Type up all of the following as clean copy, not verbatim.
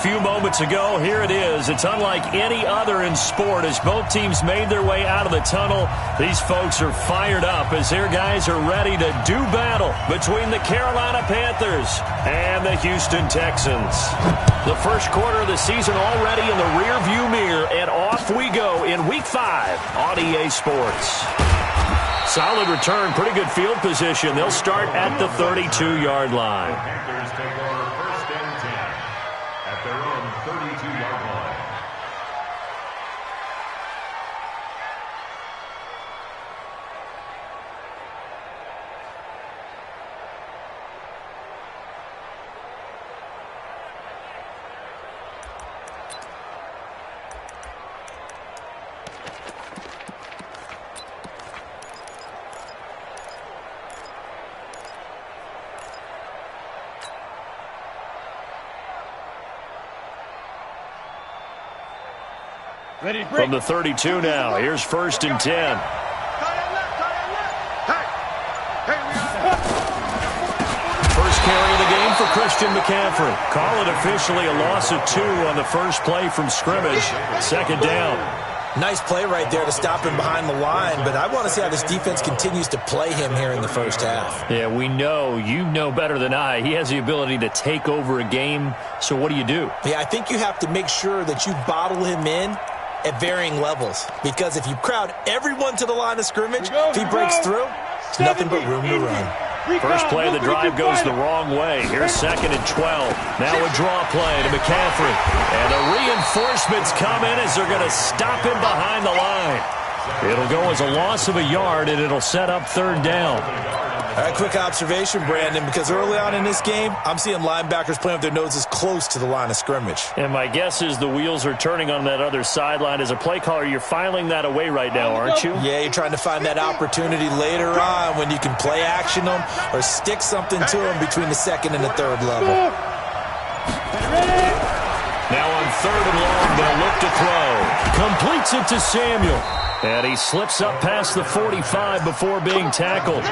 few moments ago. Here it is. It's unlike any other in sport as both teams made their way out of the tunnel. These folks are fired up as their guys are ready to do battle between the Carolina Panthers and the Houston Texans. The first quarter of the season already in the rearview mirror, and off we go in Week 5 on EA Sports. Solid return, pretty good field position. They'll start at the 32-yard line. Panthers take over first and 10 at their own 32-yard line. From the 32 now, here's first and 10. First carry of the game for Christian McCaffrey. Call it officially a loss of 2 on the first play from scrimmage. Second down. Nice play right there to stop him behind the line, but I want to see how this defense continues to play him here in the first half. Yeah, we know, you know better than I, he has the ability to take over a game, so what do you do? Yeah, I think you have to make sure that you bottle him in at varying levels, because if you crowd everyone to the line of scrimmage, if he breaks through, it's nothing but room to run. First play of the drive goes the wrong way. Here's second and 12. Now a draw play to McCaffrey. And the reinforcements come in as they're going to stop him behind the line. It'll go as a loss of a yard, and it'll set up third down. All right, quick observation, Brandon, because early on in this game, I'm seeing linebackers playing with their noses close to the line of scrimmage. And my guess is the wheels are turning on that other sideline. As a play caller, you're filing that away right now, aren't you? Yeah, you're trying to find that opportunity later on when you can play action them or stick something to them between the second and the third level. Now on third and long, they'll look to throw. Completes it to Samuel. And he slips up past the 45 before being tackled.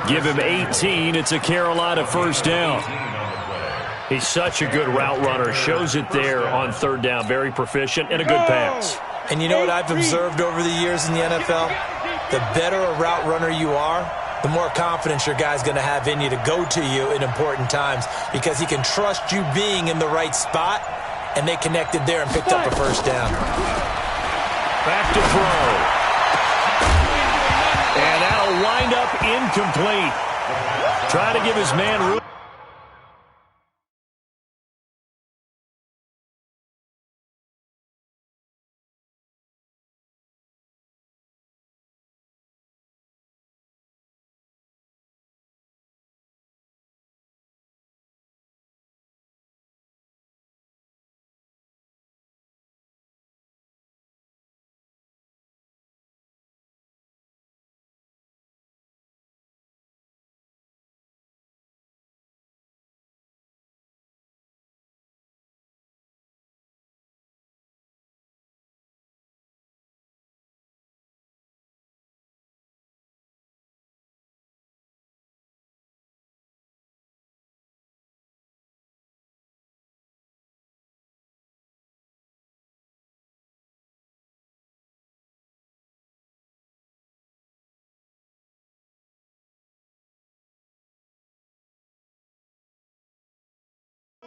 Give him 18. It's a Carolina first down. He's such a good route runner. Shows it there on third down. Very proficient and a good pass. And you know what I've observed over the years in the NFL? The better a route runner you are, the more confidence your guy's going to have in you to go to you in important times, because he can trust you being in the right spot, and they connected there and picked up a first down. Back to throw. And that'll wind up incomplete. Try to give his man room.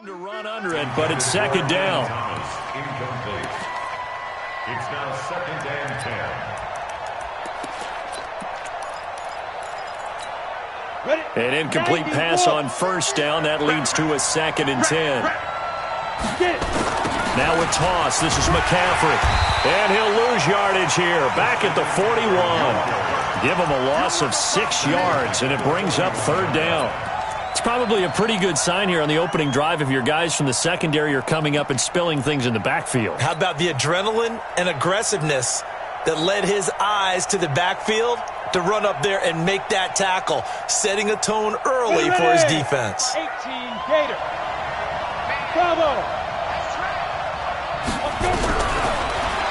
To run under it, but it's second down. Incomplete. It's now second and 10. An incomplete pass on first down. That leads to a second and 10. Now a toss. This is McCaffrey. And he'll lose yardage here. Back at the 41. Give him a loss of 6 yards, and it brings up third down. It's probably a pretty good sign here on the opening drive if your guys from the secondary are coming up and spilling things in the backfield. How about the adrenaline and aggressiveness that led his eyes to the backfield to run up there and make that tackle, setting a tone early for his defense. 18 Gator. Bravo.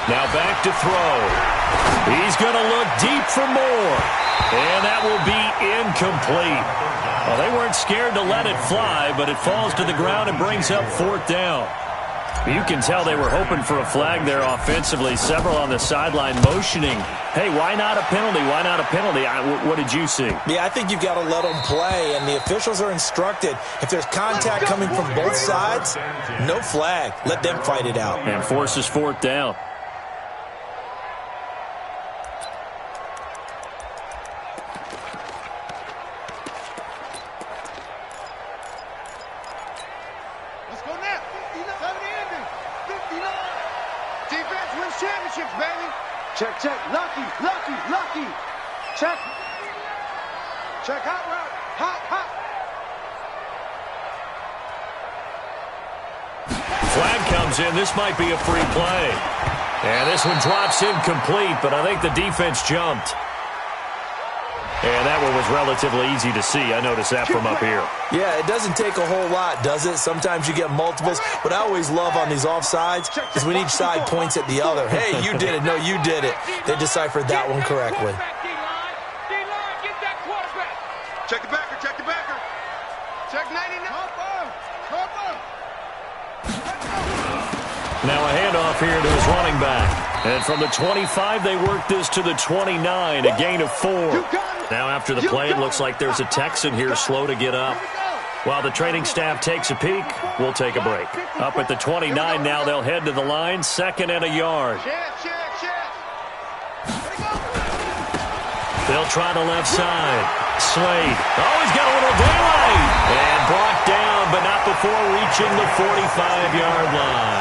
Now back to throw. He's going to look deep for more. And that will be incomplete. Well, they weren't scared to let it fly, but it falls to the ground and brings up fourth down. You can tell they were hoping for a flag there offensively. Several on the sideline motioning, hey, why not a penalty? Why not a penalty? What did you see? Yeah, I think you've got to let them play, and the officials are instructed. If there's contact coming from both sides, no flag. Let them fight it out. And forces fourth down. Championships, baby. Check, check. Lucky, lucky, lucky. Check. Check. Hot route. Hot, hot. Flag comes in. This might be a free play. And this one drops incomplete, but I think the defense jumped. And that one was relatively easy to see. I noticed that from up here. Yeah, it doesn't take a whole lot, does it? Sometimes you get multiples. What I always love on these offsides is when each side points at the other. Hey, you did it. No, you did it. They deciphered that one correctly. Check the backer. Check the backer. Check 99. Now a handoff here to his running back. And from the 25, they work this to the 29, a gain of 4. Now after the play, it looks like there's a Texan here slow to get up. While the training staff takes a peek, we'll take a break. Up at the 29 now, they'll head to the line, 2nd and a yard. They'll try the left side. Slade. Oh, he's got a little daylight. And brought down, but not before reaching the 45-yard line.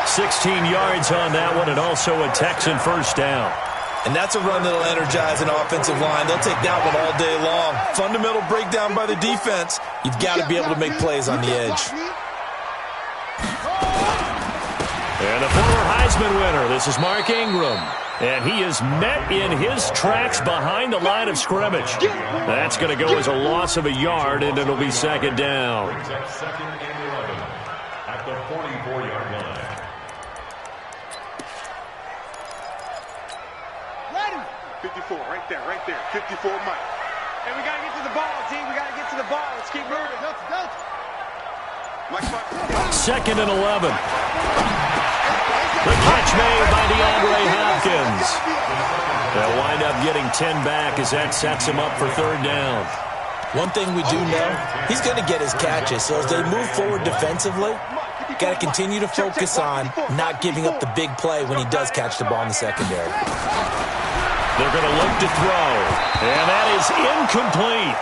16 yards on that one, and also a Texan first down. And that's a run that'll energize an offensive line. They'll take that one all day long. Fundamental breakdown by the defense. You've got to be able to make plays on the edge. And the former Heisman winner, this is Mark Ingram. And he is met in his tracks behind the line of scrimmage. That's going to go as a loss of a yard, and it'll be 2nd down. Brings up 2nd and 11 at the 44-yard line. 54, right there, 54 Mike. And we got to get to the ball, team. We got to get to the ball. Let's keep moving. Mike, 2nd and 11. The catch made by DeAndre Hopkins. They'll wind up getting 10 back as that sets him up for 3rd down. One thing we do know, he's going to get his catches. So as they move forward defensively, got to continue to focus on not giving up the big play when he does catch the ball in the secondary. They're going to look to throw, and that is incomplete.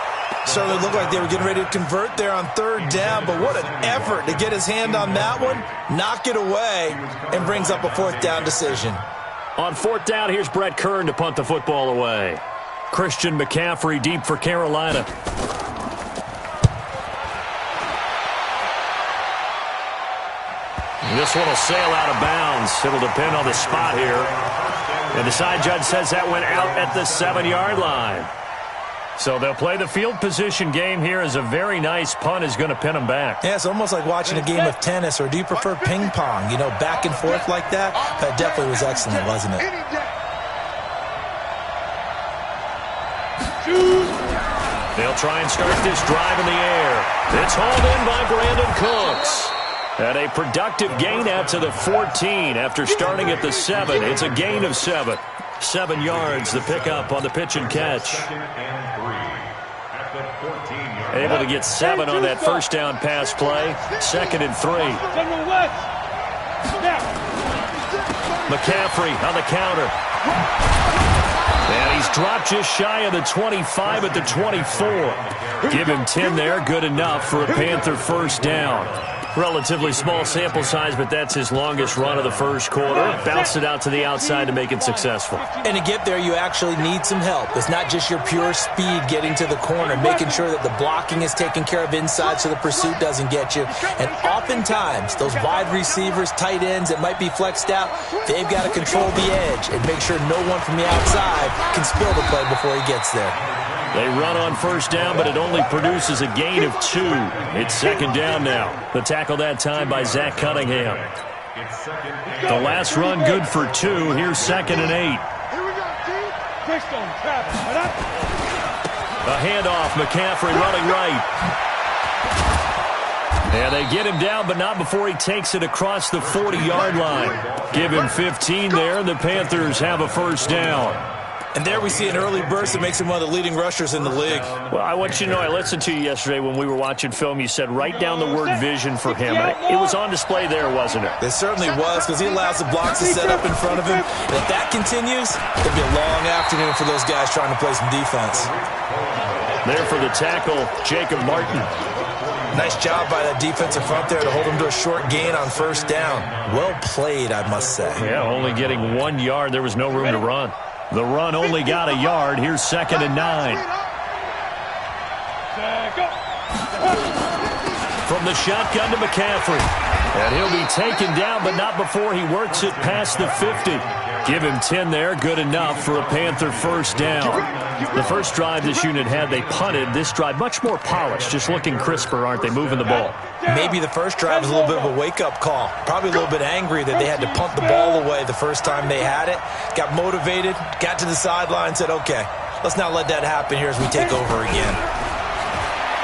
So they looked like they were getting ready to convert there on 3rd down, but what an effort to get his hand on that one, knock it away, and brings up a 4th down decision. On 4th down, here's Brett Kern to punt the football away. Christian McCaffrey deep for Carolina. This one will sail out of bounds. It'll depend on the spot here. And the side judge says that went out at the 7-yard line. So they'll play the field position game here as a very nice punt is going to pin them back. Yeah, it's almost like watching a game of tennis, or do you prefer ping pong? You know, back and forth like that? That definitely was excellent, wasn't it? They'll try and start this drive in the air. It's hauled in by Brandon Cooks. And a productive gain out to the 14 after starting at the 7. It's a gain of 7. 7 yards, the pickup on the pitch and catch. 2nd and 3 at the 14-yard line. Able to get 7 on that first down pass play. 2nd and 3. McCaffrey on the counter. And he's dropped just shy of the 25 at the 24. Give him 10 there, good enough for a Panther first down. Relatively small sample size, but that's his longest run of the first quarter. Bounced it out to the outside to make it successful. And to get there, you actually need some help. It's not just your pure speed getting to the corner, making sure that the blocking is taken care of inside so the pursuit doesn't get you. And oftentimes, those wide receivers, tight ends that might be flexed out, they've got to control the edge and make sure no one from the outside can spill the play before he gets there. They run on first down, but it only produces a gain of 2. It's 2nd down now. The tackle that time by Zach Cunningham. The last run good for 2. Here's 2nd and 8. A handoff. McCaffrey running right. And they get him down, but not before he takes it across the 40-yard line. Give him 15 there, and the Panthers have a first down. And there we see an early burst that makes him one of the leading rushers in the league. Well, I want you to know, I listened to you yesterday when we were watching film. You said write down the word vision for him. It was on display there, wasn't it? It certainly was, because he allows the blocks to set up in front of him. And if that continues, it'll be a long afternoon for those guys trying to play some defense. There for the tackle, Jacob Martin. Nice job by that defensive front there to hold him to a short gain on first down. Well played, I must say. Yeah, only getting 1 yard. There was no room to run. The run only got a yard. Here's 2nd and 9. From the shotgun to McCaffrey. And he'll be taken down, but not before he works it past the 50. Give him 10 there. Good enough for a Panther first down. The first drive this unit had, they punted. This drive, much more polished, just looking crisper, aren't they, moving the ball? Maybe the first drive was a little bit of a wake-up call. Probably a little bit angry that they had to punt the ball away the first time they had it. Got motivated, got to the sideline, said, okay, let's not let that happen here as we take over again.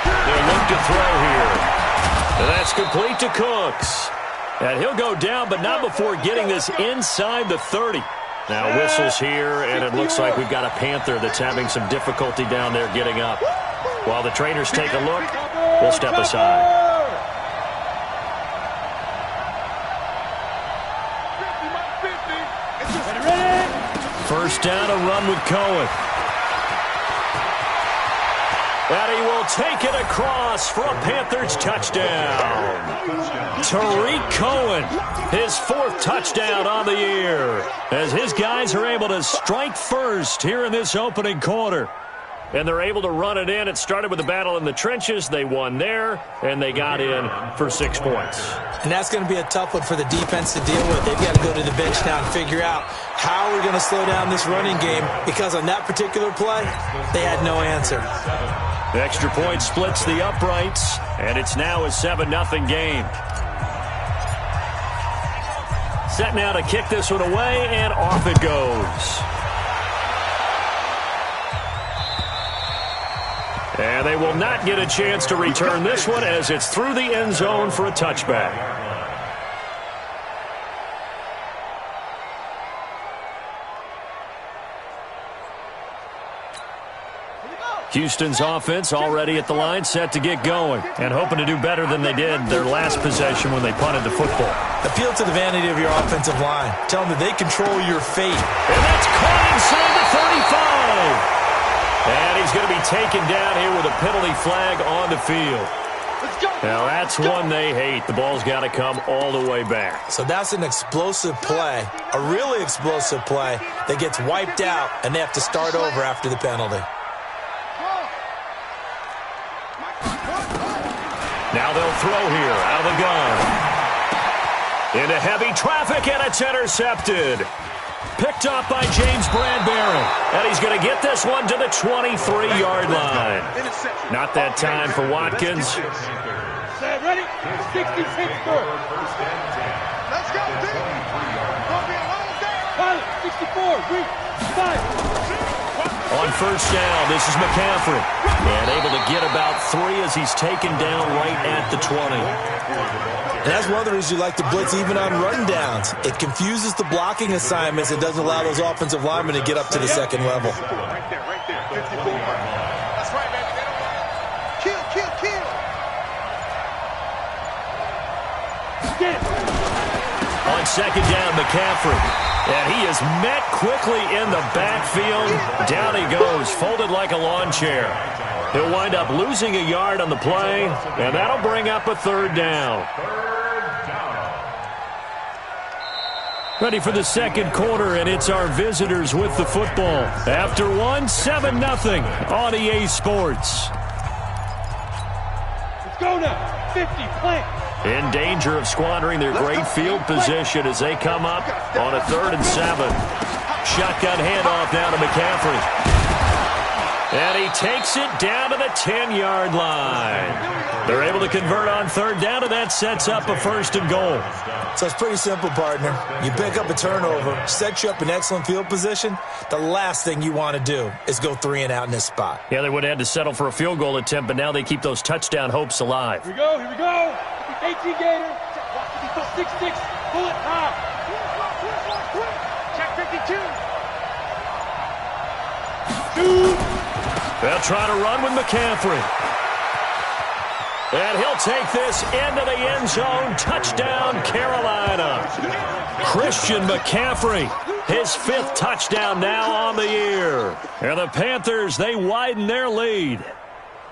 They'll look to throw here. And that's complete to Cooks. And he'll go down, but not before getting this inside the 30. Now whistles here, and it looks like we've got a Panther that's having some difficulty down there getting up. While the trainers take a look, we'll step aside. First down, a run with Cohen. And he will take it across for a Panthers touchdown. Tariq Cohen, his 4th touchdown on the year, as his guys are able to strike first here in this opening quarter. And they're able to run it in. It started with a battle in the trenches. They won there, and they got in for 6 points. And that's going to be a tough one for the defense to deal with. They've got to go to the bench now and figure out how we're going to slow down this running game, because on that particular play, they had no answer. The extra point splits the uprights, and it's now a 7-0 game. Set now to kick this one away, and off it goes. And they will not get a chance to return this one as it's through the end zone for a touchback. Houston's offense already at the line, set to get going, and hoping to do better than they did their last possession when they punted the football. Appeal to the vanity of your offensive line. Tell them that they control your fate. And that's caught inside the 35. And he's going to be taken down here with a penalty flag on the field. Now, that's one they hate. The ball's got to come all the way back. So that's an explosive play, a really explosive play that gets wiped out, and they have to start over after the penalty. Now they'll throw here out of the gun. Into heavy traffic, and it's intercepted. Picked up by James Bradbury. And he's going to get this one to the 23-yard line. Not that time for Watkins. Ready? 66 Let's go, team. Gonna be a long day. Pilot, 64, reach, 5. On first down, this is McCaffrey. And able to get about 3 as he's taken down right at the 20. And that's one of the reasons you like to blitz even on run downs. It confuses the blocking assignments. It doesn't allow those offensive linemen to get up to the second level. Right there, 54. That's right, baby. Kill. Get it. On second down, McCaffrey. And he is met quickly in the backfield. Down he goes, folded like a lawn chair. He'll wind up losing a yard on the play, and that'll bring up a 3rd down. Ready for the second quarter, and it's our visitors with the football. After one, 7-0 on EA Sports. Let's go now. 50, plant. In danger of squandering their great field position as they come up on a 3rd and 7. Shotgun handoff now to McCaffrey. And he takes it down to the 10-yard line. They're able to convert on 3rd down, and that sets up a 1st and goal. So it's pretty simple, partner. You pick up a turnover, set you up in excellent field position. The last thing you want to do is go 3 and out in this spot. Yeah, they would have had to settle for a field goal attempt, but now they keep those touchdown hopes alive. Here we go. 18 Gator. 6-6. Pull it. Check 52. They'll try to run with McCaffrey. And he'll take this into the end zone. Touchdown, Carolina. Christian McCaffrey, his 5th touchdown now on the year. And the Panthers, they widen their lead.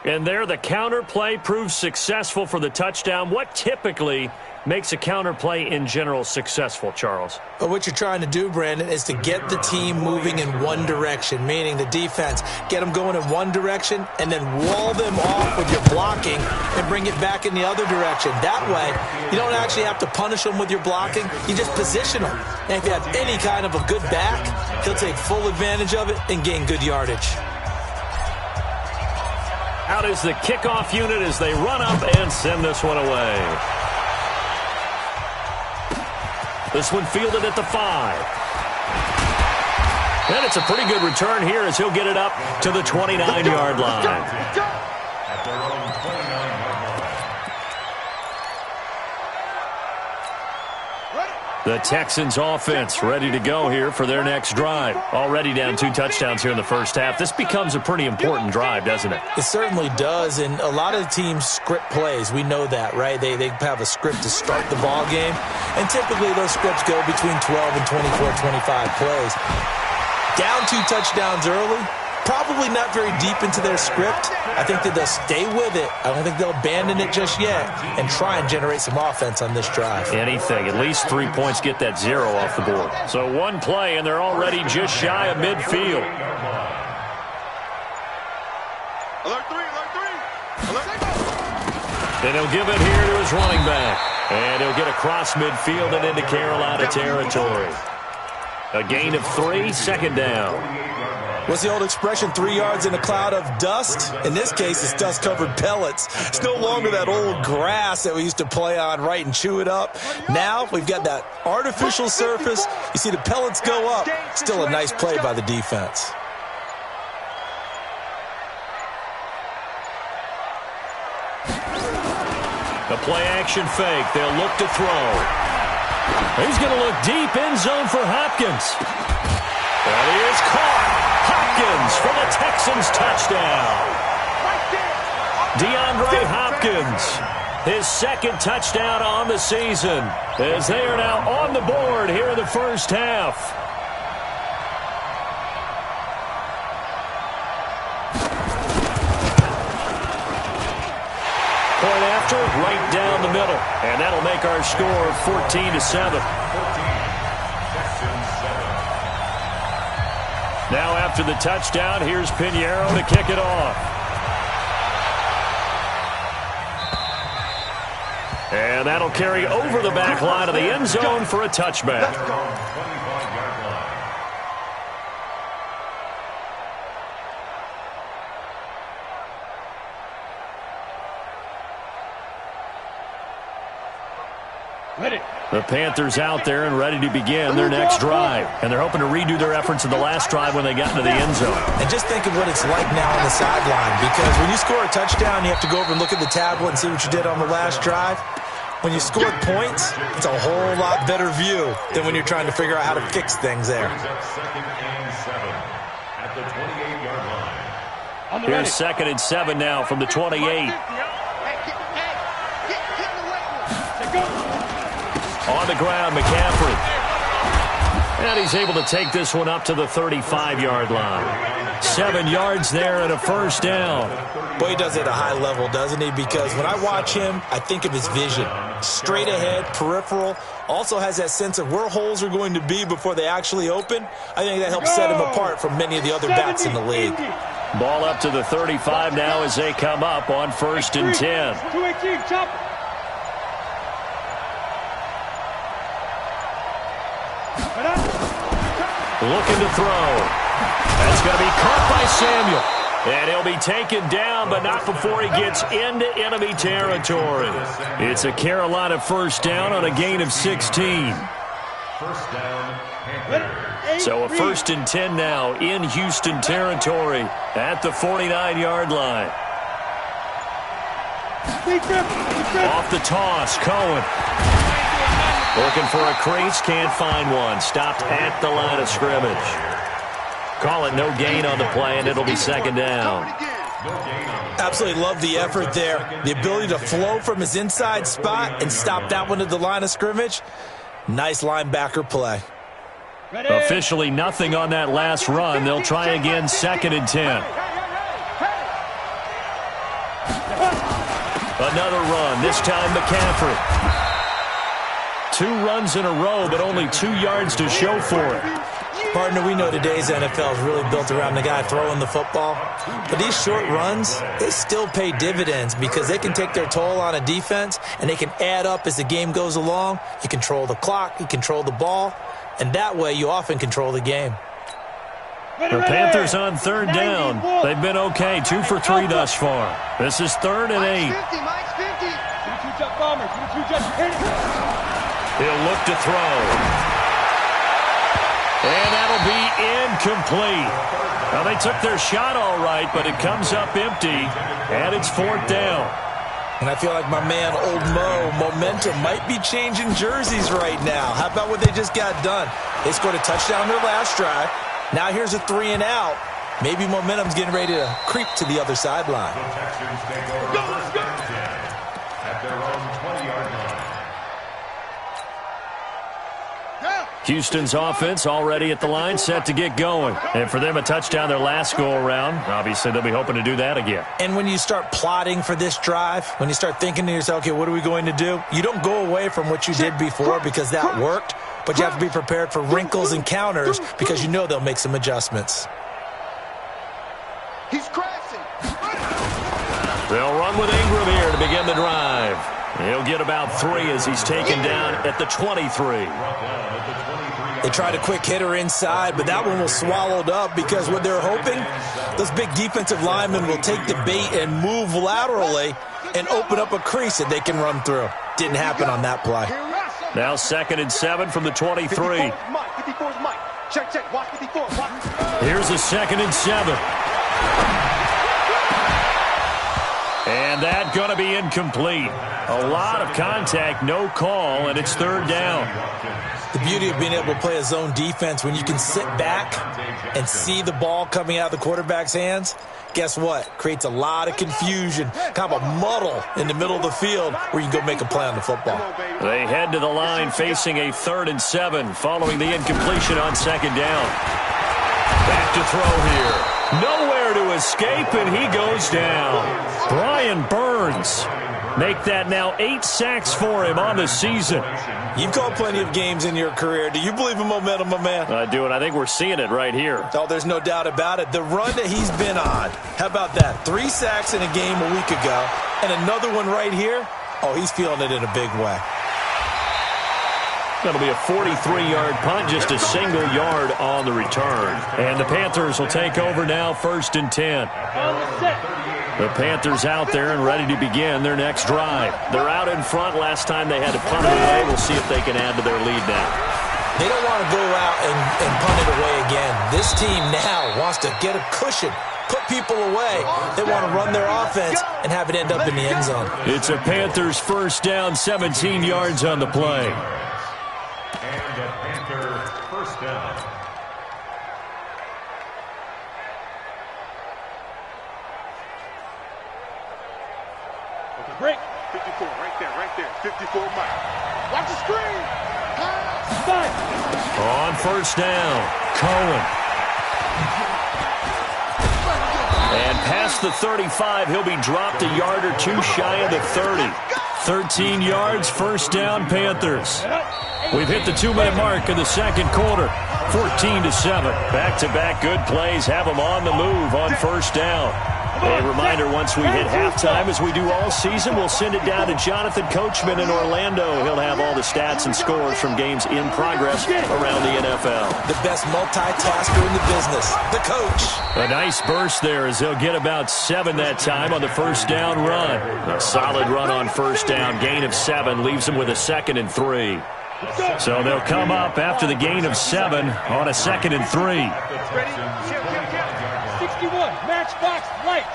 And there, the counter play proves successful for the touchdown. What typically makes a counter play in general successful, Charles? But what you're trying to do, Brandon, is to get the team moving in one direction, meaning the defense. Get them going in one direction and then wall them off with your blocking and bring it back in the other direction. That way, you don't actually have to punish them with your blocking. You just position them. And if you have any kind of a good back, he'll take full advantage of it and gain good yardage. Out is the kickoff unit as they run up and send this one away. This one fielded at the 5. And it's a pretty good return here as he'll get it up to the 29-yard line. At their own 29-yard The Texans offense ready to go here for their next drive. Already down 2 touchdowns here in the first half. This becomes a pretty important drive, doesn't it? It certainly does, and a lot of teams script plays. We know that, right? They have a script to start the ball game, and typically those scripts go between 12 and 24, 25 plays. Down 2 touchdowns early, probably not very deep into their script. I think that they'll stay with it. I don't think they'll abandon it just yet and try and generate some offense on this drive. Anything. At least 3 points, get that 0 off the board. So one play, and they're already just shy of midfield. Alert 3, alert 3. Alert 3. And he'll give it here to his running back. And he'll get across midfield and into Carolina territory. A gain of 3, second down. What's the old expression, 3 yards in a cloud of dust? In this case, it's dust-covered pellets. It's no longer that old grass that we used to play on, right, and chew it up. Now we've got that artificial surface. You see the pellets go up. Still a nice play by the defense. The play-action fake. They'll look to throw. He's going to look deep end zone for Hopkins. That is caught. Hopkins for the Texans touchdown. DeAndre Hopkins, his 2nd touchdown on the season, as they are now on the board here in the first half. Point after, right down the middle, and that'll make our score 14-7. Now after the touchdown, here's Pinheiro to kick it off. And that'll carry over the back line of the end zone for a touchback. The Panthers out there and ready to begin their next drive. And they're hoping to redo their efforts in the last drive when they got into the end zone. And just think of what it's like now on the sideline, because when you score a touchdown, you have to go over and look at the tablet and see what you did on the last drive. When you scored points, it's a whole lot better view than when you're trying to figure out how to fix things there. At the 28-yard line. Here's 2nd and 7 now from the 28. On the ground, McCaffrey. And he's able to take this one up to the 35-yard line. 7 yards there and a first down. Boy, he does it at a high level, doesn't he? Because when I watch him, I think of his vision. Straight ahead, peripheral. Also has that sense of where holes are going to be before they actually open. I think that helps set him apart from many of the other backs in the league. Ball up to the 35 now as they come up on 1st and 10. 218, chop. Looking to throw. That's going to be caught by Samuel. And he'll be taken down, but not before he gets into enemy territory. It's a Carolina first down on a gain of 16. First down, Panthers. So a 1st and 10 now in Houston territory at the 49-yard line. Off the toss, Cohen. Looking for a crease, can't find one. Stopped at the line of scrimmage. Call it no gain on the play, and it'll be second down. Absolutely love the effort there. The ability to flow from his inside spot and stop that one at the line of scrimmage. Nice linebacker play. Officially nothing on that last run. They'll try again, second and 10. Another run, this time McCaffrey. 2 runs in a row, but only 2 yards to show for it. Partner, we know today's NFL is really built around the guy throwing the football. But these short runs, they still pay dividends because they can take their toll on a defense, and they can add up as the game goes along. You control the clock, you control the ball, and that way you often control the game. The Panthers on third down. They've been okay, 2 for 3 thus far. This is 3rd and 8. He'll look to throw. And that'll be incomplete. Now, they took their shot all right, but it comes up empty, and it's 4th down. And I feel like my man, Old Mo, momentum might be changing jerseys right now. How about what they just got done? They scored a touchdown their last drive. Now here's a 3 and out. Maybe momentum's getting ready to creep to the other sideline. Houston's offense already at the line, set to get going. And for them, a touchdown their last go-around. Obviously, they'll be hoping to do that again. And when you start plotting for this drive, when you start thinking to yourself, okay, what are we going to do? You don't go away from what you did before because that worked, but you have to be prepared for wrinkles and counters because you know they'll make some adjustments. He's crashing. They'll run with Ingram here to begin the drive. He'll get about 3 as he's taken down at the 23. They tried a quick hitter inside, but that one was swallowed up because what they're hoping, those big defensive linemen will take the bait and move laterally and open up a crease that they can run through. Didn't happen on that play. Now 2nd and 7 from the 23. 54's Mike. Check. Watch 54. Here's a 2nd and 7. And that going to be incomplete. A lot of contact, no call, and it's 3rd down. The beauty of being able to play a zone defense when you can sit back and see the ball coming out of the quarterback's hands, guess what? Creates a lot of confusion, kind of a muddle in the middle of the field where you can go make a play on the football. They head to the line facing a 3rd and 7 following the incompletion on 2nd down. Back to throw here. Nowhere to escape, and he goes down. Brian Burns. Make that now 8 sacks for him on the season. You've called plenty of games in your career. Do you believe in momentum, my man? I do, and I think we're seeing it right here. Oh, there's no doubt about it. The run that he's been on, how about that? 3 sacks in a game a week ago, and another one right here. Oh, he's feeling it in a big way. That'll be a 43-yard punt, just a single yard on the return. And the Panthers will take over now, 1st and 10. The Panthers out there and ready to begin their next drive. They're out in front. Last time they had to punt it away. We'll see if they can add to their lead now. They don't want to go out and punt it away again. This team now wants to get a cushion, put people away. They want to run their offense and have it end up in the end zone. It's a Panthers 1st down, 17 yards on the play. And a Panther 1st down. Break. 54, right there. 54, Mike. Watch the screen. On 1st down, Cohen. And past the 35, he'll be dropped a yard or 2 shy of the 30. 13 yards, 1st down, Panthers. We've hit the 2-minute mark in the 2nd quarter. 14-7. Back-to-back good plays have them on the move on 1st down. A reminder, once we hit halftime, as we do all season, we'll send it down to Jonathan Coachman in Orlando. He'll have all the stats and scores from games in progress around the NFL. The best multitasker in the business, the coach. A nice burst there as they'll get about 7 that time on the 1st down run. A solid run on 1st down. Gain of 7 leaves them with a 2nd and 3. So they'll come up after the gain of 7 on a 2nd and 3. Ready? 61, matchbox, lights.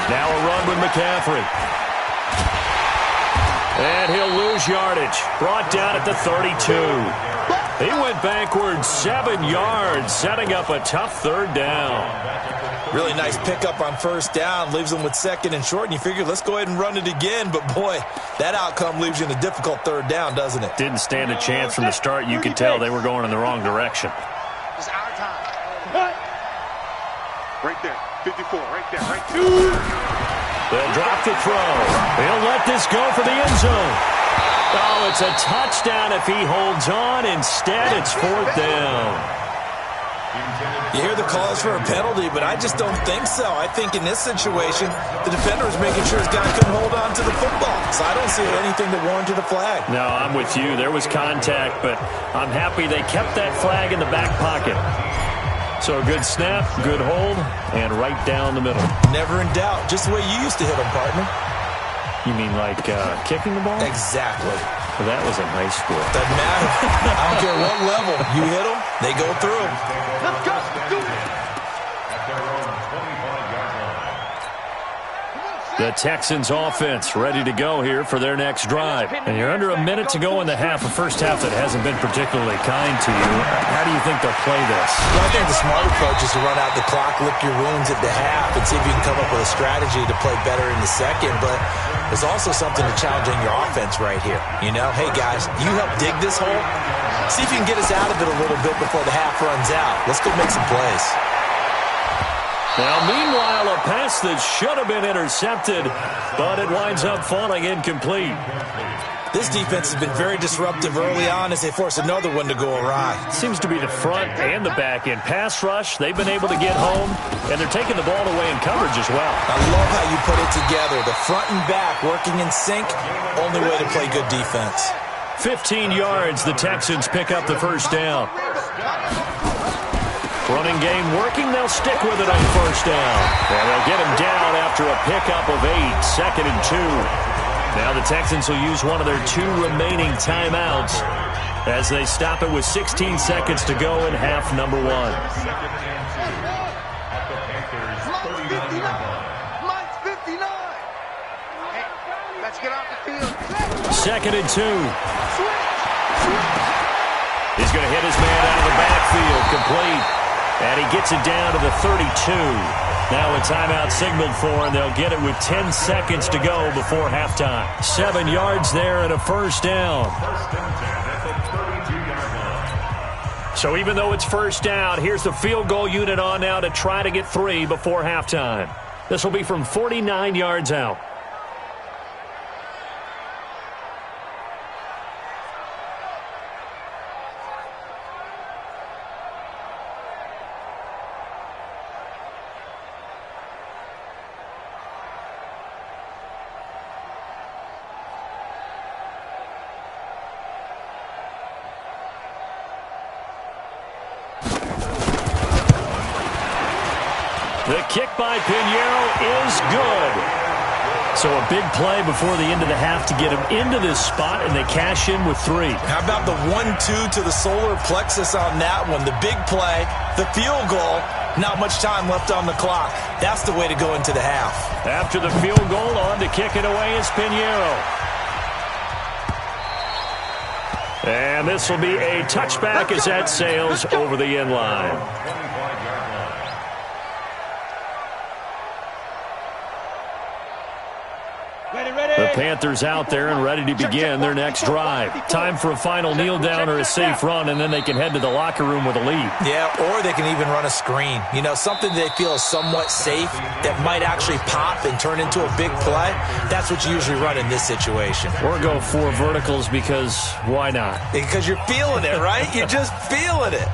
Now a run with McCaffrey. And he'll lose yardage. Brought down at the 32. He went backwards 7 yards, setting up a tough third down. Really nice pickup on first down. Leaves them with second and short, and you figure, let's go ahead and run it again. But, boy, that outcome leaves you in a difficult third down, doesn't it? Didn't stand a chance from the start. You could tell they were going in the wrong direction. It's our time. Right there. 54. Right there. Right there. They'll drop the throw. He'll let this go for the end zone. Oh, it's a touchdown if he holds on. Instead, it's fourth down. You hear the calls for a penalty, but I just don't think so. I think in this situation, the defender was making sure his guy couldn't hold on to the football. So I don't see anything that warranted a flag. No, I'm with you. There was contact, but I'm happy they kept that flag in the back pocket. So a good snap, good hold, and right down the middle. Never in doubt. Just the way you used to hit them, partner. You mean like kicking the ball? Exactly. Well, that was in high school. Doesn't matter. I don't care what level. You hit them, they go through. Let's go. Do it. At their own 25-yard line. The Texans offense ready to go here for their next drive. And you're under a minute to go in the half, a first half that hasn't been particularly kind to you. How do you think they'll play this? Well, I think the smart approach is to run out the clock, lick your wounds at the half, and see if you can come up with a strategy to play better in the second. But there's also something to challenging your offense right here. You know, hey, guys, you help dig this hole. See if you can get us out of it a little bit before the half runs out. Let's go make some plays. Now, meanwhile, a pass that should have been intercepted, but it winds up falling incomplete. This defense has been very disruptive early on as they force another one to go awry. Seems to be the front and the back end. Pass rush, they've been able to get home, and they're taking the ball away in coverage as well. I love how you put it together. The front and back working in sync, only way to play good defense. 15 yards, the Texans pick up the first down. Running game working, they'll stick with it on first down. And they'll get him down after a pickup of 8, 2nd and 2. Now the Texans will use one of their 2 remaining timeouts as they stop it with 16 seconds to go in half number 1. Mine's 59. Hey, let's get off the field. 2nd and 2. He's going to hit his man out of the backfield, complete. And he gets it down to the 32. Now a timeout signaled for, and they'll get it with 10 seconds to go before halftime. 7 yards there and a first down. So even though it's first down, here's the field goal unit on now to try to get 3 before halftime. This will be from 49 yards out. The kick by Pinheiro is good. So a big play before the end of the half to get him into this spot, and they cash in with 3. How about the 1-2 to the solar plexus on that one? The big play, the field goal, not much time left on the clock. That's the way to go into the half. After the field goal, on to kick it away is Pinheiro. And this will be a touchback as that sails over the end line. The Panthers out there and ready to begin their next drive. Time for a final kneel down or a safe run, and then they can head to the locker room with a lead. Yeah, or they can even run a screen. You know, something they feel is somewhat safe that might actually pop and turn into a big play. That's what you usually run in this situation. Or go 4 verticals because why not? Because you're feeling it, right? You're just feeling it.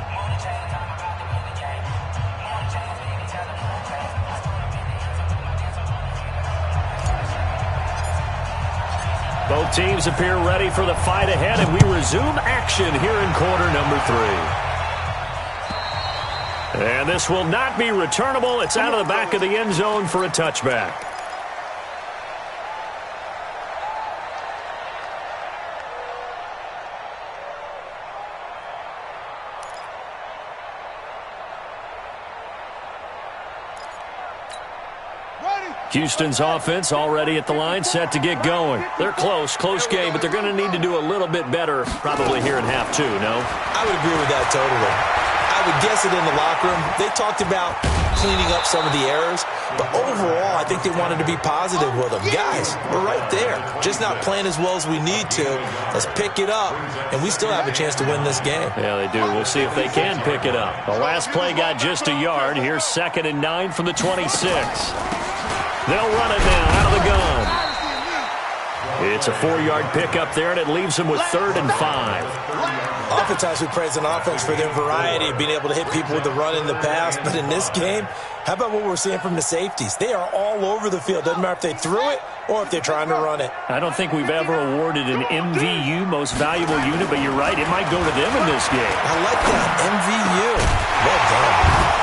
Both teams appear ready for the fight ahead, and we resume action here in quarter number 3. And this will not be returnable. It's out of the back of the end zone for a touchback. Houston's offense already at the line, set to get going. They're close game, but they're going to need to do a little bit better probably here in half two, no? I would agree with that totally. I would guess it in the locker room. They talked about cleaning up some of the errors, but overall, I think they wanted to be positive with them. Guys, we're right there. Just not playing as well as we need to. Let's pick it up, and we still have a chance to win this game. Yeah, they do. We'll see if they can pick it up. The last play got just a yard. Here's 2nd and 9 from the 26. They'll run it now out of the gun. It's a 4-yard pickup there, and it leaves them with 3rd and 5. Oftentimes we praise an offense for their variety of being able to hit people with the run in the pass, but in this game, how about what we're seeing from the safeties? They are all over the field. Doesn't matter if they threw it or if they're trying to run it. I don't think we've ever awarded an MVU, most valuable unit, but you're right, it might go to them in this game. I like that, MVU. Well done.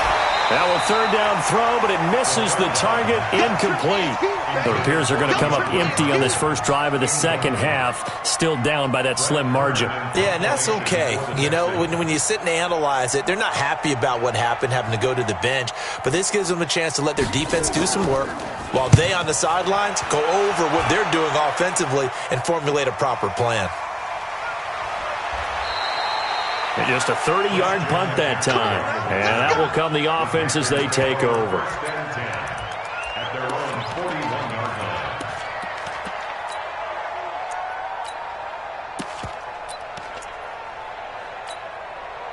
Now a 3rd down throw, but it misses the target, incomplete. It appears they're going to come up empty on this first drive of the second half, still down by that slim margin. Yeah, and that's okay. You know, when you sit and analyze it, they're not happy about what happened, having to go to the bench, but this gives them a chance to let their defense do some work while they on the sidelines go over what they're doing offensively and formulate a proper plan. And just a 30-yard punt that time. And that will come the offense as they take over. At their own 41-yard line.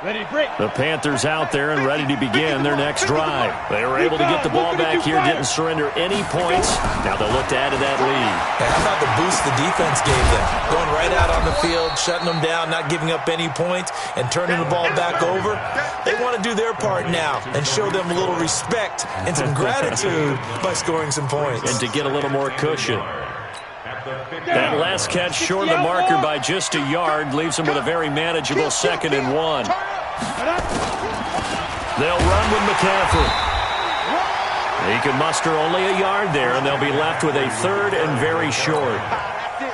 Ready to break. The Panthers out there and ready to begin their next drive. They were able to get the ball back here, didn't surrender any points. Now they'll look to add to that lead. And how about the boost the defense gave them? Going right out on the field, shutting them down, not giving up any points, and turning the ball back over. They want to do their part now and show them a little respect and some gratitude by scoring some points. And to get a little more cushion. That last catch short of the marker by just a yard leaves them with a very manageable 2nd and 1. They'll run with McCaffrey. He can muster only a yard there, and they'll be left with a 3rd and very short.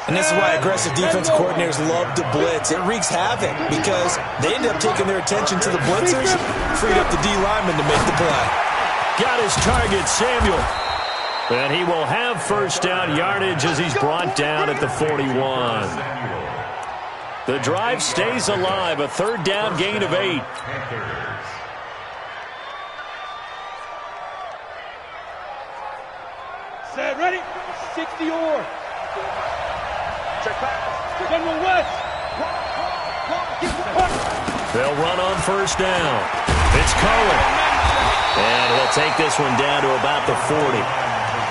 And this is why aggressive defense coordinators love to blitz. It wreaks havoc because they end up taking their attention to the blitzers, freed up the D lineman to make the play. Got his target, Samuel. And he will have 1st down yardage as he's brought down at the 41. The drive stays alive, a 3rd down gain of 8. Set, ready? 60 or. Check back. DunnD1One's. They'll run on 1st down. It's Cohen. And he'll take this one down to about the 40.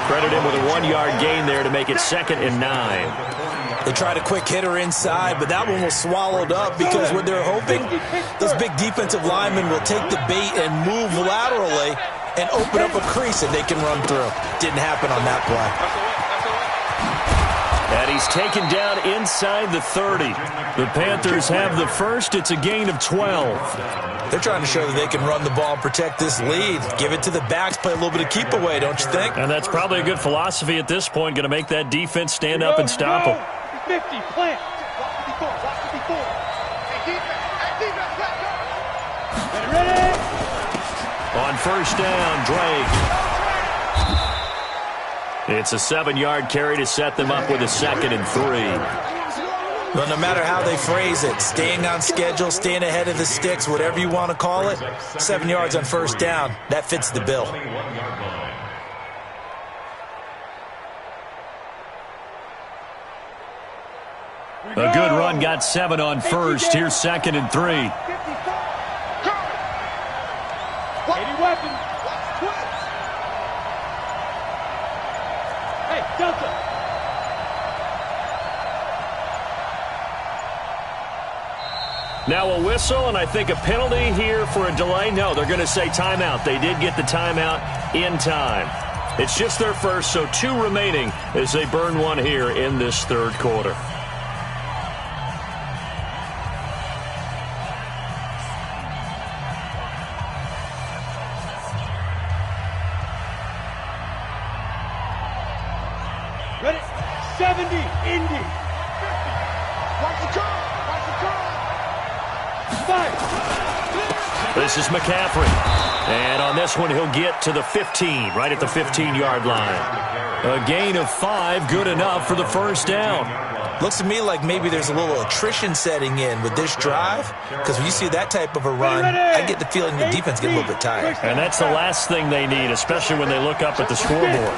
Credit him with a 1-yard gain there to make it 2nd and 9. They tried a quick hitter inside, but that one was swallowed up because what they're hoping, those big defensive linemen will take the bait and move laterally and open up a crease that they can run through. Didn't happen on that play. And he's taken down inside the 30. The Panthers have the 1st. It's a gain of 12. They're trying to show that they can run the ball and protect this lead. Give it to the backs, play a little bit of keep away, don't you think? And that's probably a good philosophy at this point, going to make that defense stand up and stop them. 50, plant. Ready? On 1st down, Drake. It's a 7-yard carry to set them up with a 2nd and 3. Well, no matter how they phrase it, staying on schedule, staying ahead of the sticks, whatever you want to call it, 7 yards on 1st down, that fits the bill. A good run, got 7 on 1st. Here's 2nd and 3. 80 weapons. Hey, Delta. Now a whistle, and I think a penalty here for a delay. No, they're going to say timeout. They did get the timeout in time. It's just their 1st, so 2 remaining as they burn one here in this 3rd quarter. Ready? 70, Indy. Watch the curl. The This is McCaffrey. And on this one, he'll get to the 15, right at the 15-yard line. A gain of 5, good enough for the first down. Looks to me like maybe there's a little attrition setting in with this drive, because when you see that type of a run, I get the feeling the defense gets a little bit tired. And that's the last thing they need, especially when they look up at the scoreboard.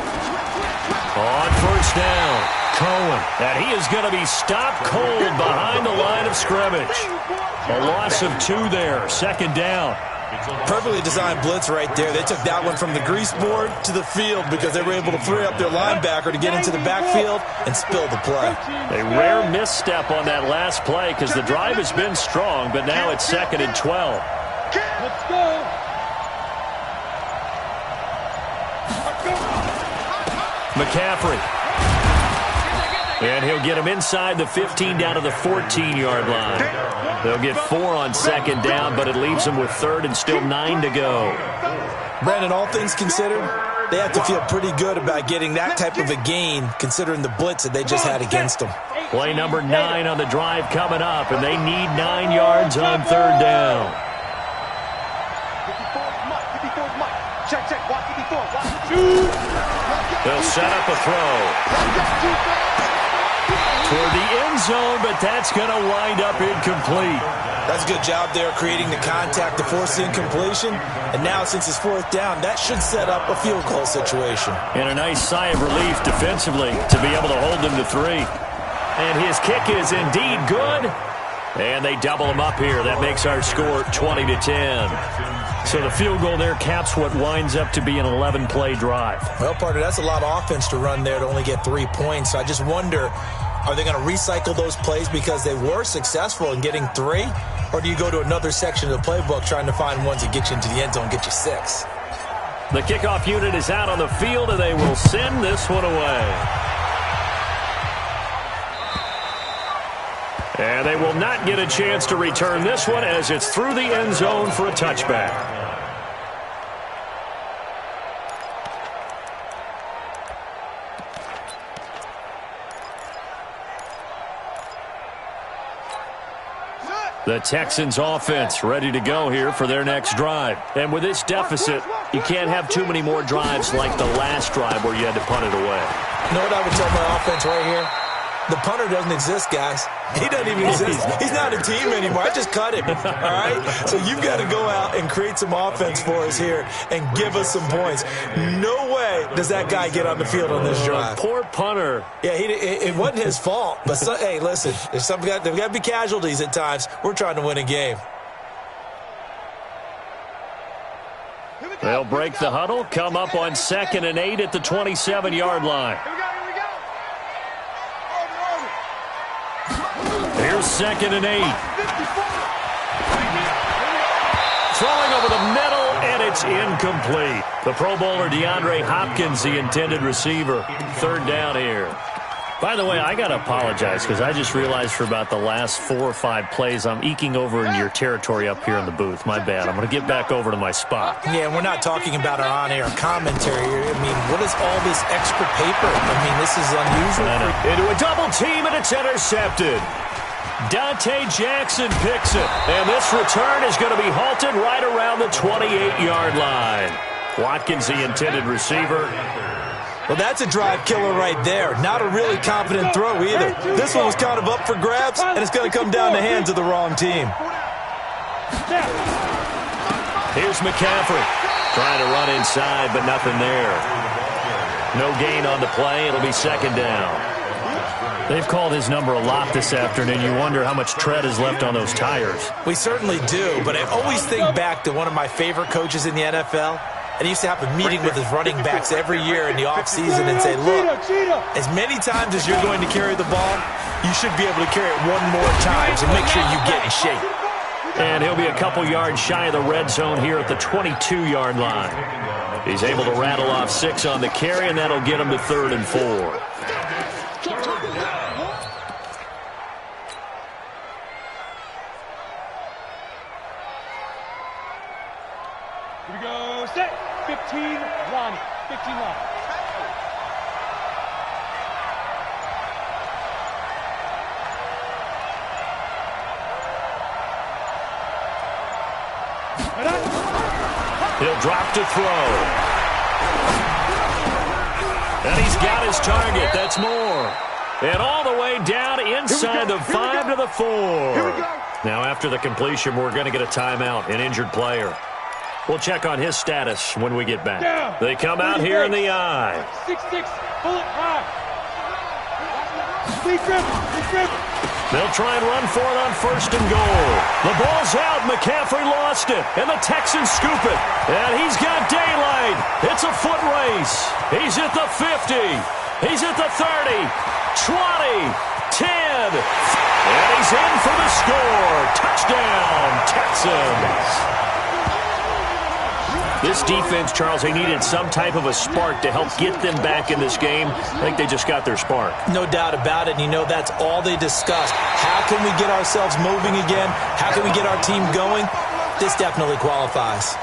On first down, Cohen. And he is going to be stopped cold behind the line of scrimmage. A loss of 2 there, second down. Perfectly designed blitz right there. They took that one from the grease board to the field because they were able to free up their linebacker to get into the backfield and spill the play. A rare misstep on that last play because the drive has been strong, but now it's 2nd and 12. Let's go. McCaffrey. And he'll get him inside the 15 down to the 14-yard line. They'll get 4 on second down, but it leaves them with 3rd and still 9 to go. Brandon, all things considered, they have to feel pretty good about getting that type of a gain considering the blitz that they just had against them. Play number 9 on the drive coming up, and they need 9 yards on 3rd down. 54's Mike. 54's Mike. Check, check. Watch 54. Watch. They'll set up a throw toward the end zone, but that's going to wind up incomplete. That's a good job there creating the contact to force the incompletion. And now, since it's 4th down, that should set up a field goal situation. And a nice sigh of relief defensively to be able to hold them to 3. And his kick is indeed good. And they double him up here. That makes our score 20-10. So the field goal there caps what winds up to be an 11-play drive. Well, partner, that's a lot of offense to run there to only get 3 points. So I just wonder, are they going to recycle those plays because they were successful in getting 3? Or do you go to another section of the playbook trying to find ones that get you into the end zone and get you 6? The kickoff unit is out on the field, and they will send this one away. And they will not get a chance to return this one as it's through the end zone for a touchback. The Texans offense ready to go here for their next drive. And with this deficit, you can't have too many more drives like the last drive where you had to punt it away. You know what I would tell my offense right here? The punter doesn't exist, guys. He doesn't even exist. He's not a team anymore. I just cut him, all right? So you've got to go out and create some offense for us here and give us some points. No way does that guy get on the field on this drive. Poor punter. Yeah, it wasn't his fault. But, hey, listen, there's got to be casualties at times. We're trying to win a game. They'll break the huddle, come up on 2nd and 8 at the 27-yard line. Here's 2nd and 8. Throwing over the middle, and it's incomplete. The Pro Bowler DeAndre Hopkins, the intended receiver. 3rd down here. By the way, I got to apologize because I just realized for about the last 4 or 5 plays I'm eking over in your territory up here in the booth. My bad. I'm going to get back over to my spot. Yeah, we're not talking about our on-air commentary here. I mean, what is all this extra paper? I mean, this is unusual. Into a double team, and it's intercepted. Dante Jackson picks it, and this return is going to be halted right around the 28-yard line. Watkins, the intended receiver. Well, that's a drive killer right there. Not a really confident throw either. This one was kind of up for grabs, and it's going to come down the hands of the wrong team. Here's McCaffrey trying to run inside, but nothing there. No gain on the play. It'll be 2nd down. They've called his number a lot this afternoon. You wonder how much tread is left on those tires. We certainly do, but I always think back to one of my favorite coaches in the NFL. And he used to have a meeting with his running backs every year in the offseason and say, look, as many times as you're going to carry the ball, you should be able to carry it one more time to make sure you get in shape. And he'll be a couple yards shy of the red zone here at the 22-yard line. He's able to rattle off 6 on the carry, and that'll get him to 3rd and 4. Here we go. Set. 15 line. 15 line. He'll drop to throw. And he's got his target. That's more. And all the way down inside the 5 to the 4. Now after the completion, we're going to get a timeout, an injured player. We'll check on his status when we get back. They come out here in the I. 6-6, bullet high. They'll try and run for it on 1st and goal. The ball's out. McCaffrey lost it. And the Texans scoop it. And he's got daylight. It's a foot race. He's at the 50. He's at the 30. 20. 10. And he's in for the score. Touchdown, Texans. This defense, Charles, they needed some type of a spark to help get them back in this game. I think they just got their spark. No doubt about it. And you know, that's all they discussed. How can we get ourselves moving again? How can we get our team going? This definitely qualifies.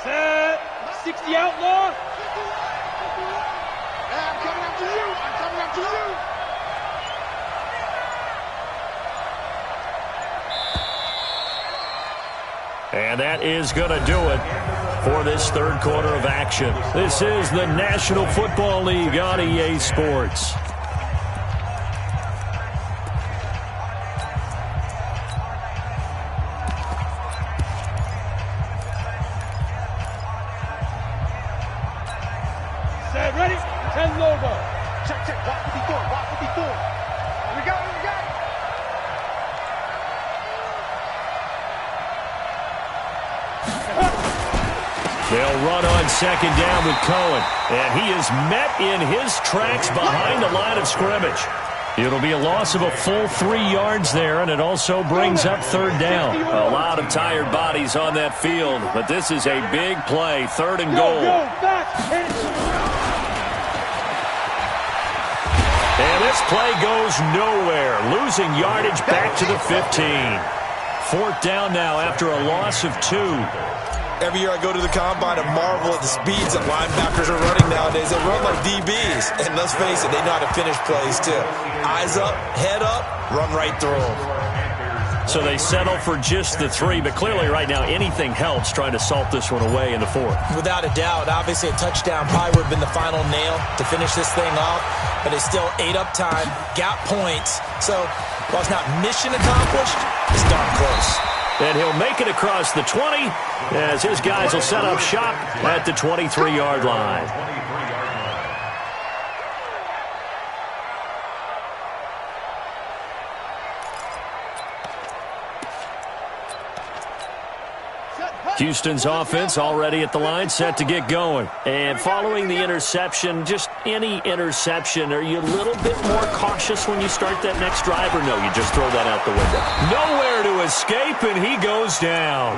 Set. 60 outlaw. And that is going to do it for this third quarter of action. This is the National Football League on EA Sports. Set, ready? 10 logo. Check, check. Walk 54, walk 54. Here we go, here we go. They'll run on 2nd down with Cohen. And he is met in his tracks behind the line of scrimmage. It'll be a loss of a full 3 yards there, and it also brings up 3rd down. A lot of tired bodies on that field, but this is a big play, 3rd and goal. And this play goes nowhere, losing yardage back to the 15. 4th down now after a loss of 2. Every year I go to the combine and marvel at the speeds that linebackers are running nowadays. They run like DBs. And let's face it, they know how to finish plays too. Eyes up, head up, run right through them. So they settle for just the 3, but clearly right now anything helps trying to salt this one away in the 4th. Without a doubt, obviously a touchdown probably would have been the final nail to finish this thing off, but it's still ate up time, got points. So while it's not mission accomplished, it's darn close. And he'll make it across the 20 as his guys will set up shop at the 23-yard line. Houston's offense already at the line, set to get going. And following the interception, just any interception, are you a little bit more cautious when you start that next drive, or no, you just throw that out the window? Nowhere to escape, and he goes down.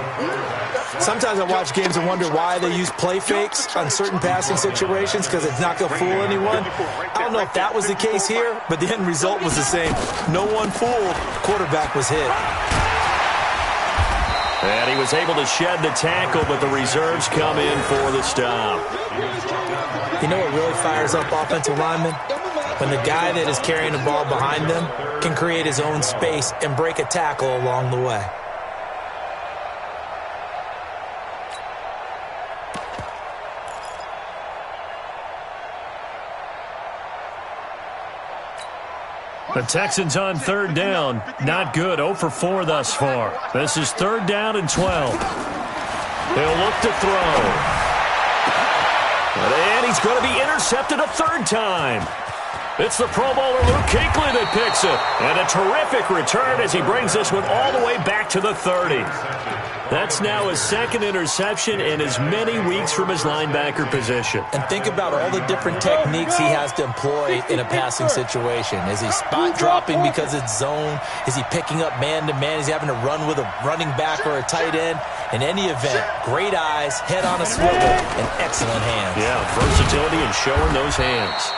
Sometimes I watch games and wonder why they use play fakes on certain passing situations, because it's not going to fool anyone. I don't know if that was the case here, but the end result was the same. No one fooled. Quarterback was hit. And he was able to shed the tackle, but the reserves come in for the stop. You know what really fires up offensive linemen? When the guy that is carrying the ball behind them can create his own space and break a tackle along the way. The Texans on 3rd down. Not good. 0 for 4 thus far. This is 3rd down and 12. They'll look to throw. And he's going to be intercepted a 3rd time. It's the Pro Bowler Luke Kuechly that picks it. And a terrific return as he brings this one all the way back to the 30. That's now his 2nd interception in as many weeks from his linebacker position. And think about all the different techniques he has to employ in a passing situation. Is he spot dropping because it's zone? Is he picking up man-to-man? Is he having to run with a running back or a tight end? In any event, great eyes, head on a swivel, and excellent hands. Yeah, versatility and showing those hands.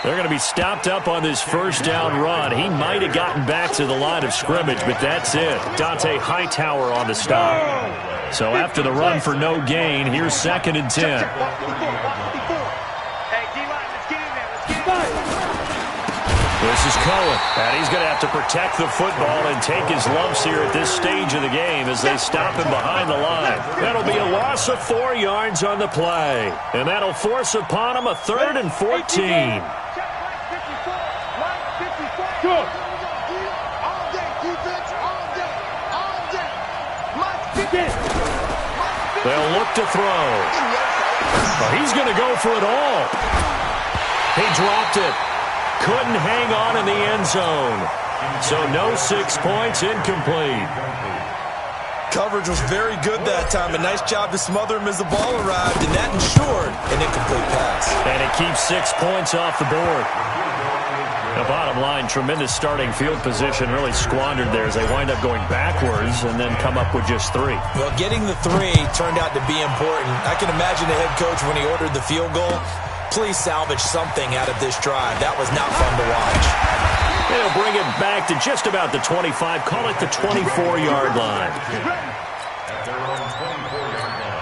They're going to be stopped up on this first down run. He might have gotten back to the line of scrimmage, but that's it. Dante Hightower on the stop. So after the run for no gain, here's 2nd and 10. This is Cohen, and he's going to have to protect the football and take his lumps here at this stage of the game as they stop him behind the line. That'll be a loss of 4 yards on the play, and that'll force upon him a 3rd and 14. They'll look to throw. Well, he's going to go for it all. He dropped it. Couldn't hang on in the end zone. So no 6 points, incomplete. Coverage was very good that time. A nice job to smother him as the ball arrived, and that ensured an incomplete pass. And it keeps 6 points off the board. The bottom line, tremendous starting field position, really squandered there as they wind up going backwards and then come up with just 3. Well, getting the 3 turned out to be important. I can imagine the head coach when he ordered the field goal. Please salvage something out of this drive. That was not fun to watch. They'll bring it back to just about the 25. Call it the 24-yard line. At their own 24-yard line.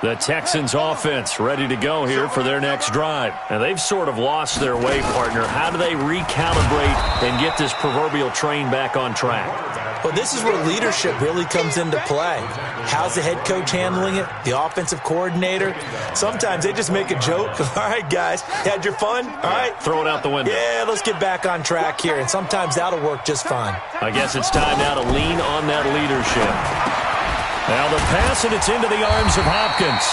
The Texans offense ready to go here for their next drive. And they've sort of lost their way, partner. How do they recalibrate and get this proverbial train back on track? Well, this is where leadership really comes into play. How's the head coach handling it? The offensive coordinator? Sometimes they just make a joke. All right, guys, had your fun? All right. Throw it out the window. Yeah, let's get back on track here. And sometimes that'll work just fine. I guess it's time now to lean on that leadership. Now the pass, and it's into the arms of Hopkins.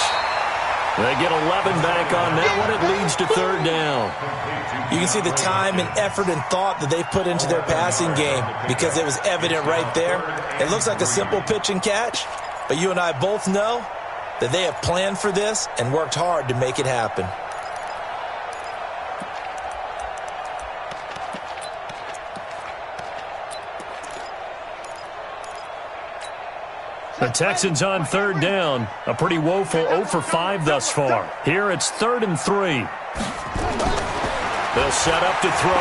They get 11 back on that one. It leads to 3rd down. You can see the time and effort and thought that they put into their passing game because it was evident right there. It looks like a simple pitch and catch, but you and I both know that they have planned for this and worked hard to make it happen. The Texans on 3rd down. A pretty woeful 0 for 5 thus far. Here it's 3rd and 3. They'll set up to throw.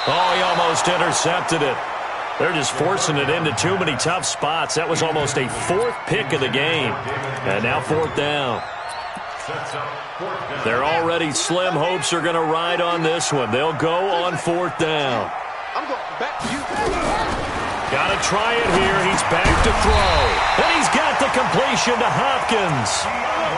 Oh, he almost intercepted it. They're just forcing it into too many tough spots. That was almost a 4th pick of the game. And now 4th down. Their already slim hopes are going to ride on this one. They'll go on 4th down. I'm going back to you. Got to try it here. He's back to throw. And he's got the completion to Hopkins.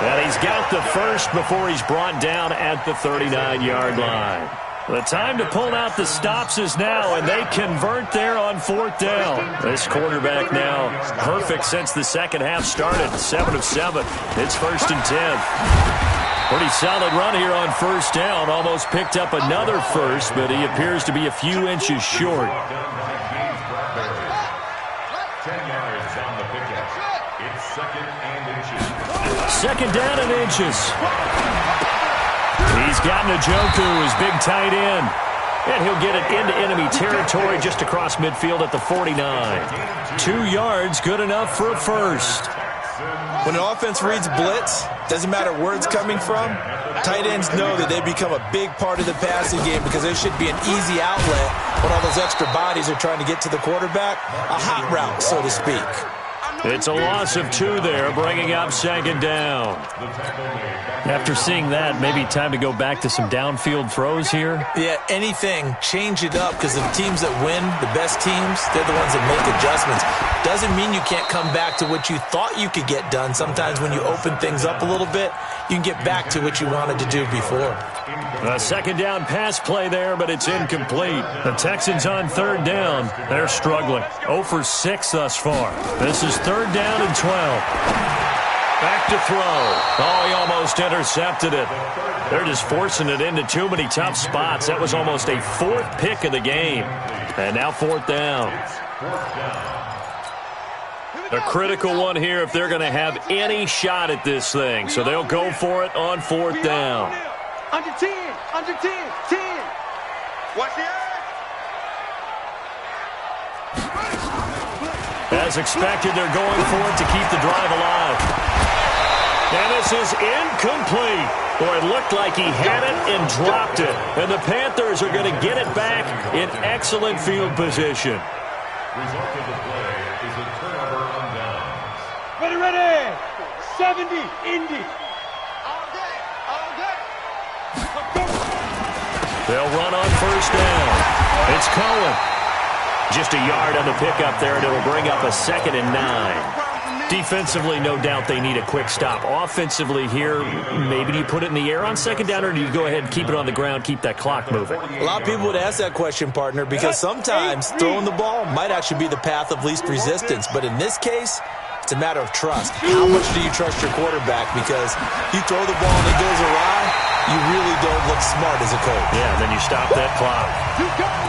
And he's got the first before he's brought down at the 39-yard line. The time to pull out the stops is now, and they convert there on 4th down. This quarterback now perfect since the second half started. 7 of 7. It's 1st and 10. Pretty solid run here on 1st down. Almost picked up another first, but he appears to be a few inches short. 10 yards on the pickup. It's 2nd and inches. 2nd down and inches. He's got Njoku, his big tight end. And he'll get it into enemy territory just across midfield at the 49. 2 yards, good enough for a first. When an offense reads blitz, doesn't matter where it's coming from, tight ends know that they become a big part of the passing game because there should be an easy outlet when all those extra bodies are trying to get to the quarterback. A hot route, so to speak. It's a loss of 2 there, bringing up 2nd down. After seeing that, maybe time to go back to some downfield throws here. Yeah, anything. Change it up because the teams that win, the best teams, they're the ones that make adjustments. Doesn't mean you can't come back to what you thought you could get done. Sometimes when you open things up a little bit, you can get back to what you wanted to do before. A 2nd down pass play there, but it's incomplete. The Texans on 3rd down. They're struggling. 0 for 6 thus far. This is 3rd down and 12. Back to throw. Oh, he almost intercepted it. They're just forcing it into too many tough spots. That was almost a 4th pick of the game. And now 4th down. A critical one here if they're going to have any shot at this thing. So they'll go for it on 4th down. Under 10, under 10, 10. Watch the eye. As expected, they're going for it to keep the drive alive. And this is incomplete. Boy, it looked like he had it and dropped it. And the Panthers are going to get it back in excellent field position. Result of the play is a turnover on downs. Ready. 70, Indy. All day. They'll run on first down. It's Cohen. Just a yard on the pickup there, and it'll bring up a 2nd and 9. Defensively, no doubt they need a quick stop. Offensively here, maybe do you put it in the air on 2nd down, or do you go ahead and keep it on the ground, keep that clock moving? A lot of people would ask that question, partner, because sometimes throwing the ball might actually be the path of least resistance. But in this case, it's a matter of trust. How much do you trust your quarterback? Because you throw the ball and it goes awry, you really don't look smart as a coach. Yeah, and then you stop that clock.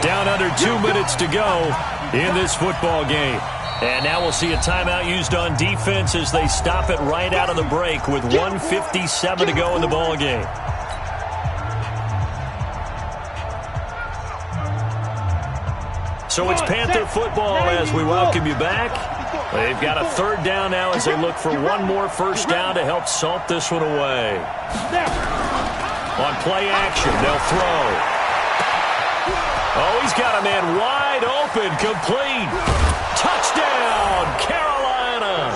Down under 2 minutes to go in this football game. And now we'll see a timeout used on defense as they stop it right out of the break with 1:57 to go in the ball game. So it's Panther football as we welcome you back. They've got a 3rd down now as they look for one more first down to help salt this one away. On play action, they'll throw. Oh, he's got a man wide open, complete. Touchdown, Carolina.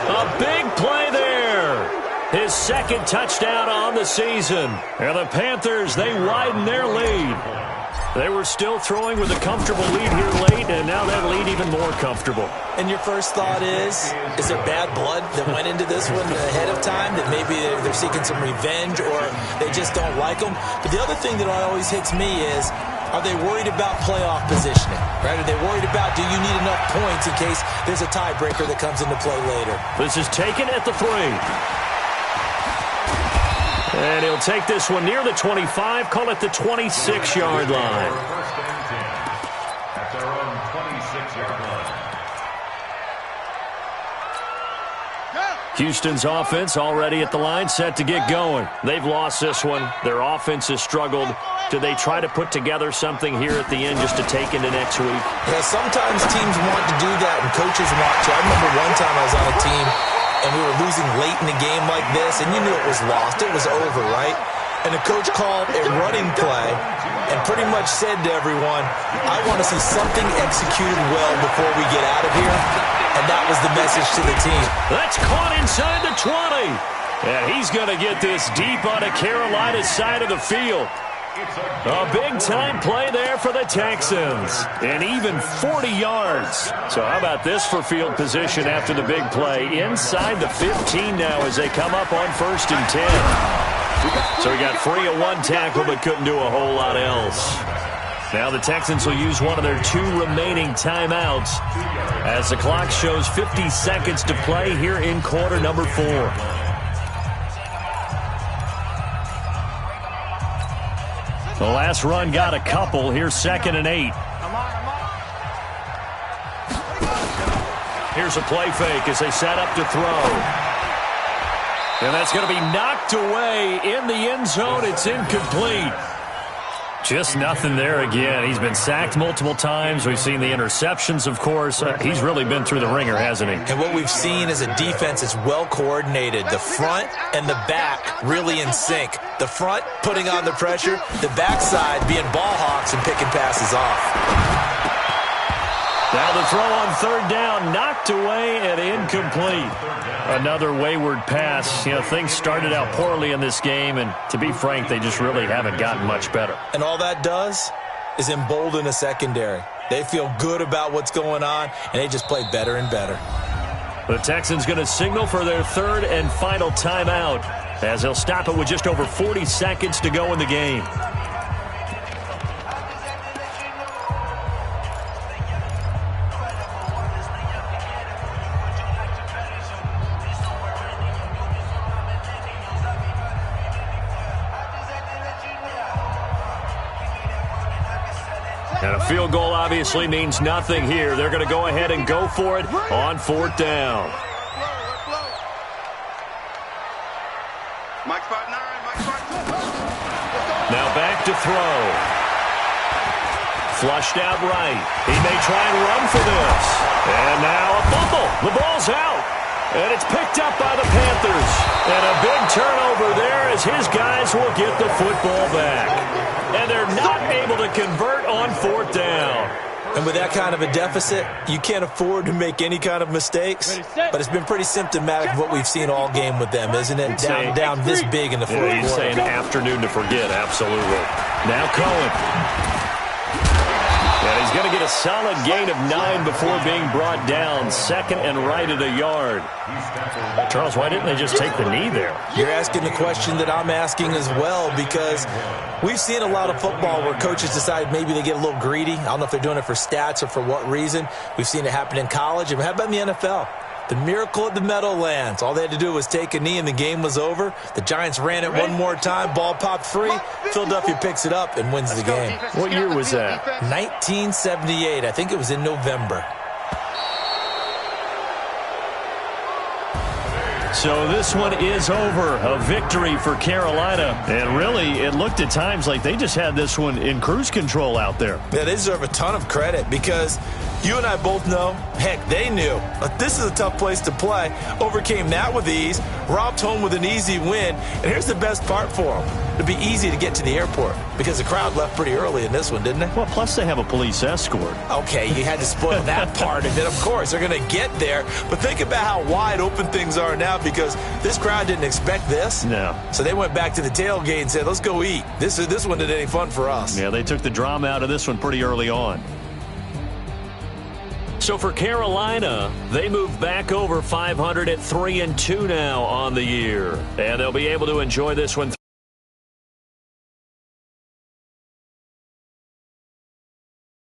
A big play there. His 2nd touchdown on the season. And the Panthers, they widen their lead. They were still throwing with a comfortable lead here late, and now that lead even more comfortable. And your first thought is there bad blood that went into this one ahead of time, that maybe they're seeking some revenge or they just don't like them? But the other thing that always hits me is, are they worried about playoff positioning? Right? Are they worried about, do you need enough points in case there's a tiebreaker that comes into play later? This is taken at the 3. And he'll take this one near the 25, call it the 26-yard line. First and 10 at their own 26-yard line. Houston's offense already at the line, set to get going. They've lost this one. Their offense has struggled. Do they try to put together something here at the end just to take into next week? Yeah, sometimes teams want to do that and coaches want to. I remember one time I was on a team and we were losing late in the game like this, and you knew it was lost. It was over, right? And the coach called a running play and pretty much said to everyone, I want to see something executed well before we get out of here. And that was the message to the team. That's caught inside the 20. And he's going to get this deep on the Carolina side of the field. A big-time play there for the Texans. And even 40 yards. So how about this for field position after the big play? Inside the 15 now as they come up on 1st and 10. So he got free of one tackle but couldn't do a whole lot else. Now the Texans will use one of their 2 remaining timeouts as the clock shows 50 seconds to play here in quarter number 4. The last run got a couple. Here's 2nd and 8. Here's a play fake as they set up to throw. And that's going to be knocked away in the end zone. It's incomplete. Just nothing there again. He's been sacked multiple times. We've seen the interceptions, of course. He's really been through the ringer, hasn't he? And what we've seen is a defense that's well coordinated. The front and the back really in sync. The front putting on the pressure, the backside being ball hawks and picking passes off. Now the throw on 3rd down, knocked away and incomplete. Another wayward pass. You know, things started out poorly in this game, and to be frank, they just really haven't gotten much better. And all that does is embolden a secondary. They feel good about what's going on, and they just play better and better. The Texans going to signal for their 3rd and final timeout as they'll stop it with just over 40 seconds to go in the game. And a field goal obviously means nothing here. They're going to go ahead and go for it on 4th down. Now back to throw. Flushed out right. He may try and run for this. And now a fumble. The ball's out. And it's picked up by the Panthers. And a big turnover there as his guys will get the football back. And they're not able to convert on 4th down. And with that kind of a deficit, you can't afford to make any kind of mistakes. But it's been pretty symptomatic of what we've seen all game with them, isn't it? Down this big in the fourth quarter. He's saying afternoon to forget, absolutely. Now Cohen. And he's going to get a solid gain of 9 before being brought down. 2nd and right at a yard. Charles, why didn't they just take the knee there? You're asking the question that I'm asking as well, because we've seen a lot of football where coaches decide maybe they get a little greedy. I don't know if they're doing it for stats or for what reason. We've seen it happen in college. And how about in the NFL? The miracle at the Meadowlands. All they had to do was take a knee and the game was over. The Giants ran it one more time. Ball popped free. Philadelphia picks it up and wins the game. What year was that? 1978. I think it was in November. So this one is over. A victory for Carolina. And really, it looked at times like they just had this one in cruise control out there. Yeah, they deserve a ton of credit because you and I both know, heck, they knew. But this is a tough place to play. Overcame that with ease. Robbed home with an easy win. And here's the best part for them. It'd be easy to get to the airport because the crowd left pretty early in this one, didn't they? Well, plus they have a police escort. Okay, you had to spoil that part. And then, of course, they're going to get there. But think about how wide open things are now because this crowd didn't expect this. No. So they went back to the tailgate and said, let's go eat. This one didn't any fun for us. Yeah, they took the drama out of this one pretty early on. So for Carolina, they move back over 500 at 3-2 now on the year. And they'll be able to enjoy this one